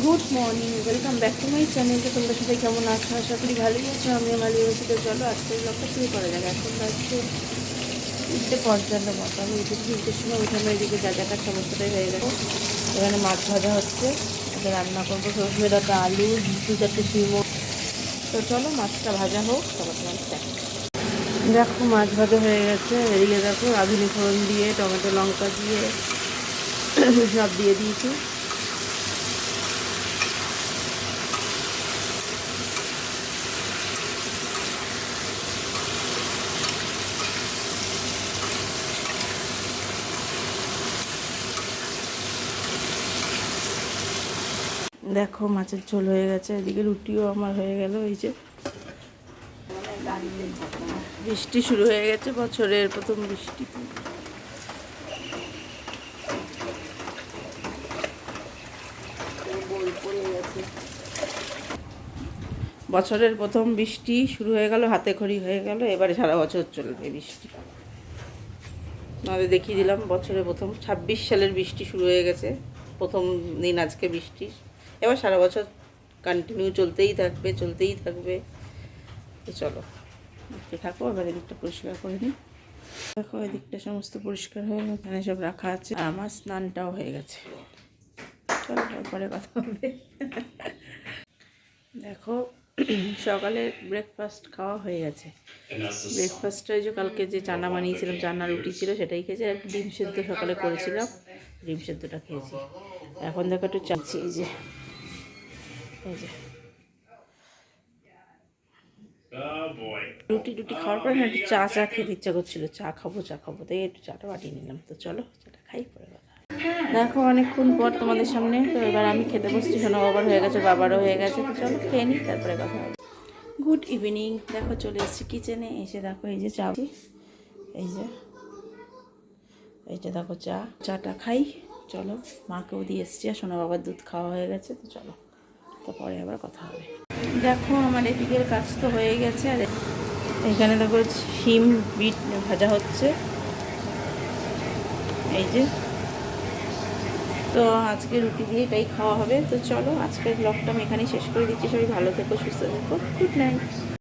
Good morning, welcome back to my channel. তো তোমরা সবাই কেমন আছো? আশা করি ভালোই আছো, আমিও ভালোই আছি। তো চলো আজকের ব্লগটা শুরু করা যাবে। এখন বাজছে 3:55 মতো। আমি উঠেছি 3টের সময়, উঠে আমার এদিকে যা যা কাজ সমস্তটাই হয়ে গেছে। এখানে মাছ ভাজা হচ্ছে, এটা রান্না করবো সজনে ডাঁটা, আলু, 2-4টে শিমও। তো চলো মাছটা ভাজা হোক, তারপর তোমার দেখো মাছ ভাজা হয়ে গেছে। এদিকে দেখো রাঁধুনি ফোড়ন দিয়ে, টমেটো লঙ্কা দিয়ে সব দিয়ে দিয়েছি। দেখো মাছের ঝোল হয়ে গেছে, এদিকে রুটিও আমার হয়ে গেল। এই যে বৃষ্টি শুরু হয়ে গেছে, বছরের প্রথম বৃষ্টি। বছরের প্রথম বৃষ্টি শুরু হয়ে গেল, হাতে খড়ি হয়ে গেল। এবারে সারা বছর চলবে বৃষ্টি। আমাদের দেখিয়ে দিলাম বছরের প্রথম 26 সালের বৃষ্টি শুরু হয়ে গেছে, প্রথম দিন আজকে বৃষ্টির। এবার সারা বছর কন্টিনিউ চলতেই থাকবে, চলতেই থাকবে। তো চলো দেখতে থাকো। এবার এদিকটা পরিষ্কার করে নিই। দেখো এদিকটা সমস্ত পরিষ্কার হয়ে এখানে সব রাখা আছে, আর আমার স্নানটাও হয়ে গেছে। চলো তারপরে কথা হবে। দেখো সকালে ব্রেকফাস্ট খাওয়া হয়ে গেছে। ব্রেকফাস্টটা যে কালকে যে চানা বানিয়েছিলাম, চানা রুটি ছিল সেটাই খেয়েছি, আর একটু ডিম সেদ্ধ সকালে করেছিলাম, ডিম সেদ্ধটা খেয়েছি। এখন দেখো একটু চাচ্ছি, এই যে রুটি খাওয়ার পরে না একটু চা খেতে ইচ্ছা করছিল। চা খাবো তাই একটু চাটা বাটিয়ে নিলাম। তো চলো চাটা খাই, পরে কথা। দেখো অনেকক্ষণ পর তোমাদের সামনে। তো এবার আমি খেতে বসছি, সোনা বাবার হয়ে গেছে, বাবারও হয়ে গেছে। তো চলো খেয়ে নিই, তারপরে কথা হবে। Good evening. দেখো চলে এসেছি কিচেনে। এসে দেখো এই যে চা, এইটা দেখো চাটা খাই। চলো মাকেও দিয়ে এসছি, আর সোনা বাবার দুধ খাওয়া হয়ে গেছে। তো চলো, তো পরে আবার কথা হবে। দেখো আমার এদিকের কাজ তো হয়ে গেছে, আর এখানে দেখো শিম বিট ভাজা হচ্ছে, এই যে। তো আজকে রুটি দিয়ে এটাই খাওয়া হবে। তো চলো আজকের ব্লগটা আমি এখানেই শেষ করে দিচ্ছি। সবাই ভালো থেকো, সুস্থ থেকো, গুড নাইট।